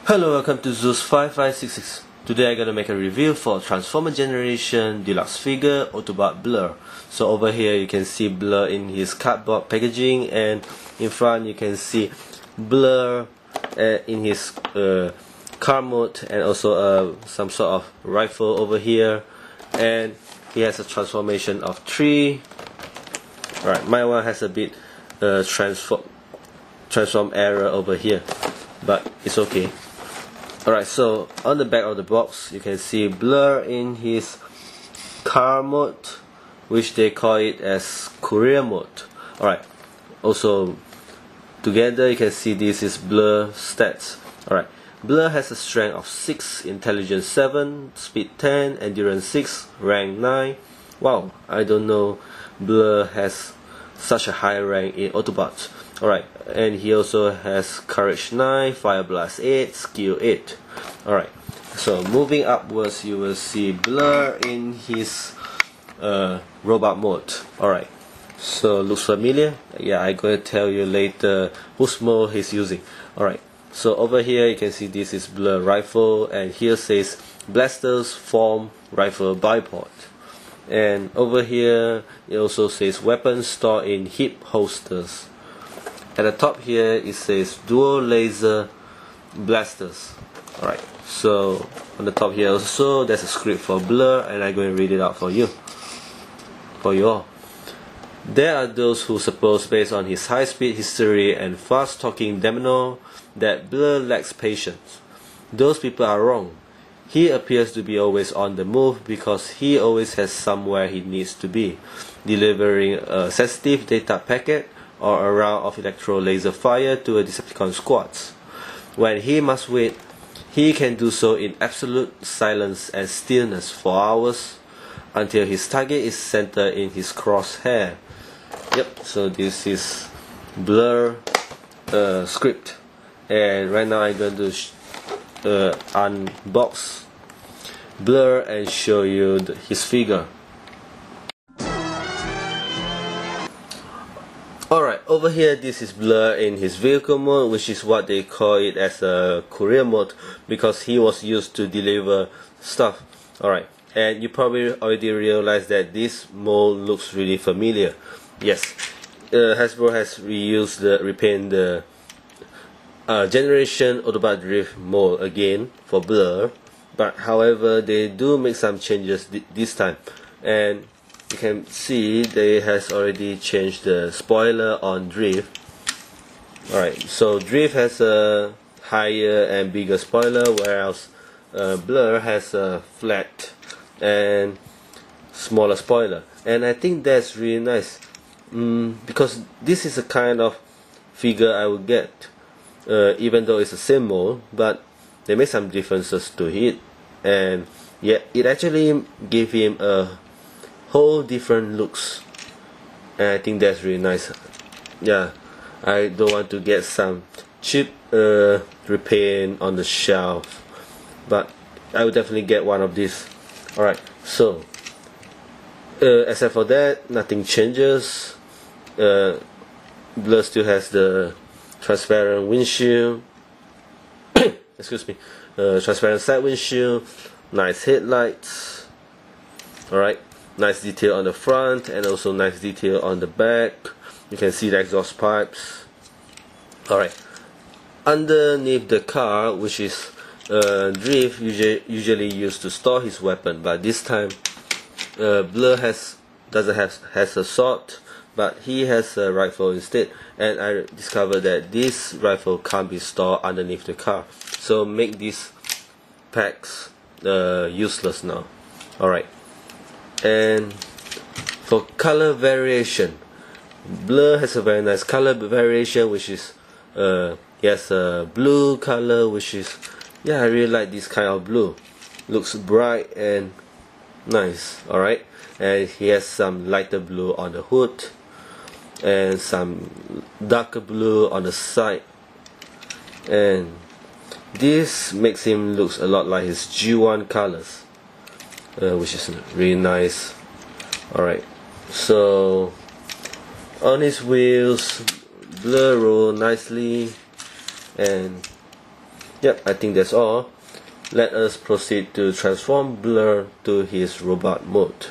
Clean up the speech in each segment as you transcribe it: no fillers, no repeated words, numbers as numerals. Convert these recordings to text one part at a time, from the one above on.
Hello, welcome to Zeus5566. Today I'm gonna make a review for Transformer Generation Deluxe Figure Autobot Blurr. So over here you can see Blurr in his cardboard packaging, and in front you can see Blurr in his car mode, and also some sort of rifle over here, and he has a transformation of 3. Alright, my one has a bit transform error over here, but it's okay. Alright, so on the back of the box you can see Blurr in his car mode, which they call it as courier mode. Alright, also together you can see this is Blurr stats. Alright, Blurr has a strength of 6, intelligence 7, speed 10, endurance 6, rank 9. Wow, I don't know Blurr has such a high rank in Autobots. Alright, and he also has courage 9, fire blast 8, skill 8. Alright, so moving upwards you will see Blurr in his robot mode. Alright, so looks familiar? Yeah, I'm going to tell you later whose mode he's using. Alright, so over here you can see this is Blurr rifle, and here says blasters form rifle bipod. And over here it also says weapons stored in hip holsters. At the top here it says dual laser blasters. Alright, so on the top here also there's a script for Blurr, and I'm going to read it out for you all. There are those who suppose, based on his high speed history and fast talking demeanor, that Blurr lacks patience. Those people are wrong. He appears to be always on the move because he always has somewhere he needs to be, delivering a sensitive data packet or a round of electro laser fire to a Decepticon squads. When he must wait, he can do so in absolute silence and stillness for hours, until his target is centered in his crosshair. Yep, so this is Blurr script, and right now I'm going to unbox Blurr and show you his figure. Alright, over here this is Blurr in his vehicle mode, which is what they call it as a courier mode, because he was used to deliver stuff. Alright, and you probably already realized that this mode looks really familiar. Yes, Hasbro has repainted the Generation Autobot Drift mode again for Blurr, but however they do make some changes this time, and you can see they has already changed the spoiler on Drift. Alright, so Drift has a higher and bigger spoiler, whereas Blurr has a flat and smaller spoiler, and I think that's really nice, because this is a kind of figure I would get, even though it's the same mold, but they make some differences to it, and yeah, it actually gave him a whole different looks, and I think that's really nice. Yeah, I don't want to get some cheap repaint on the shelf, but I will definitely get one of these. Alright, so except for that, nothing changes. Blurr still has the transparent windshield excuse me, transparent side windshield, nice headlights. Alright, nice detail on the front, and also nice detail on the back. You can see the exhaust pipes. Alright, underneath the car, which is Drift usually used to store his weapon, but this time Blurr has a sword, but he has a rifle instead, and I discovered that this rifle can't be stored underneath the car, so make these packs useless now. Alright, and for color variation, Blurr has a very nice color variation, which is yes, a blue color, which is, yeah, I really like this kind of blue. Looks bright and nice. Alright, and he has some lighter blue on the hood and some darker blue on the side, and this makes him look a lot like his G1 colors, which is really nice. Alright, so on his wheels, Blurr roll nicely, and Yep, I think that's all. Let us proceed to transform Blurr to his robot mode.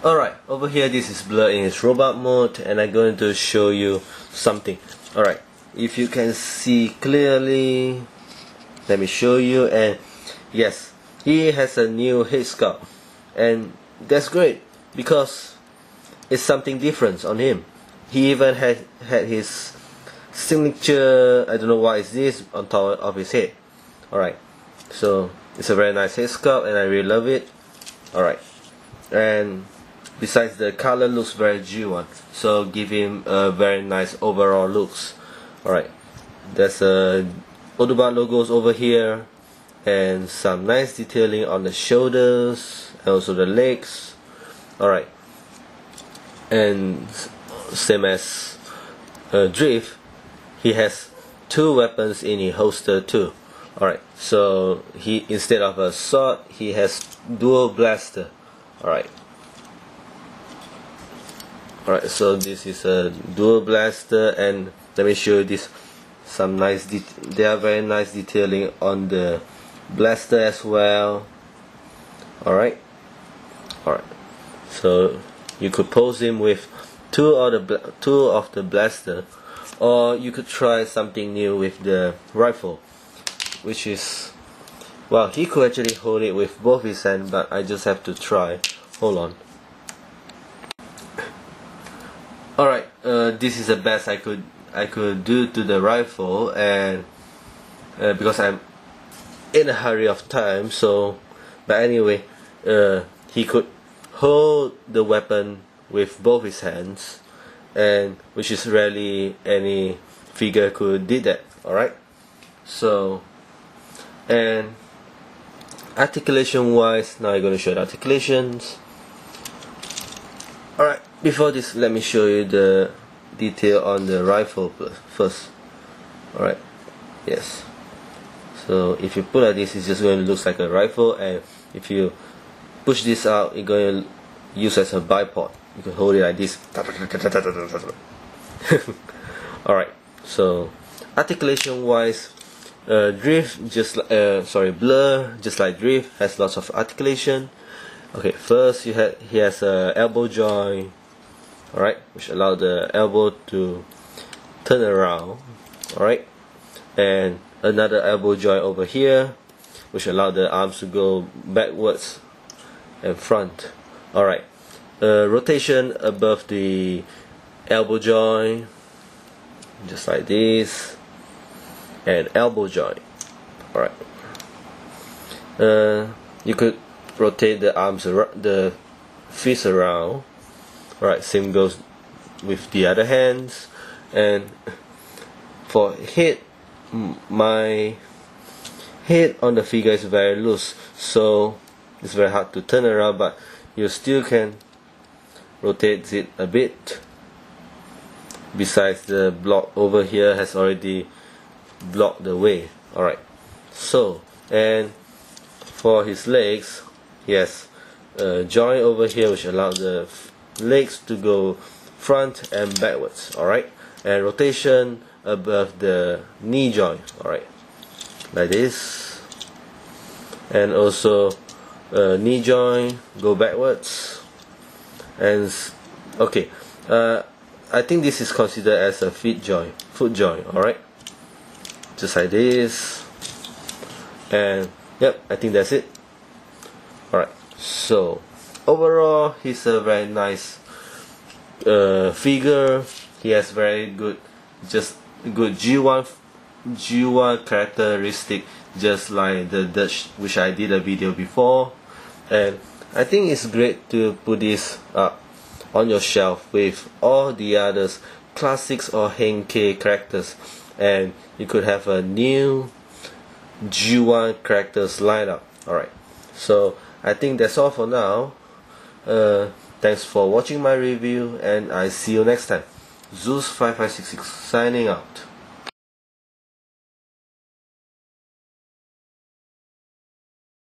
Alright, over here this is Blurr in his robot mode, and I'm going to show you something. Alright, if you can see clearly, let me show you. And yes, he has a new head sculpt, and that's great because it's something different on him. He even had his signature, I don't know what is this, on top of his head. Alright, so it's a very nice head sculpt and I really love it. Alright, and besides, the color looks very G1, so give him a very nice overall looks. Alright, there's a Autobot logos over here and some nice detailing on the shoulders and also the legs. Alright, and same as Drift, he has two weapons in his holster too. Alright, so he, instead of a sword, he has dual blaster. Alright, so this is a dual blaster, and let me show you this. Some nice there are very nice detailing on the blaster as well. Alright, so you could pose him with two of the blaster, or you could try something new with the rifle, which is, well, he could actually hold it with both his hands, but I just have to try. Hold on. Alright, this is the best I could do to the rifle, and because I'm in a hurry of time, so, but anyway, he could hold the weapon with both his hands, and which is rarely any figure could did that. Alright, so, and articulation wise, now I'm going to show the articulations. Alright, before this, let me show you the detail on the rifle first. Alright, yes. So if you put like this, it's just going to look like a rifle, and if you push this out, it's going to use as a bipod. You can hold it like this. Alright, so articulation wise, Drift Blurr, just like Drift, has lots of articulation. Okay, first he has a elbow joint, alright, which allows the elbow to turn around, alright, and another elbow joint over here, which allows the arms to go backwards and front. Alright, rotation above the elbow joint, just like this, and elbow joint. Alright, you could rotate the arms around, the fists around. Alright, same goes with the other hands. And for head, my head on the figure is very loose, so it's very hard to turn around, but you still can rotate it a bit. Besides, the block over here has already blocked the way. Alright, so, and for his legs, he has a joint over here which allows the legs to go front and backwards. Alright, and rotation above the knee joint. Alright, like this, and also knee joint go backwards. And okay, I think this is considered as a foot joint. Alright, just like this, and yep, I think that's it. Alright, so overall he's a very nice figure. He has very good, just good G1 characteristic, just like the Dutch, which I did a video before. And I think it's great to put this up on your shelf with all the others classics or Henke characters, and you could have a new G1 characters lineup. Alright, So I think that's all for now. Thanks for watching my review, and I see you next time. Zeus5566 signing out.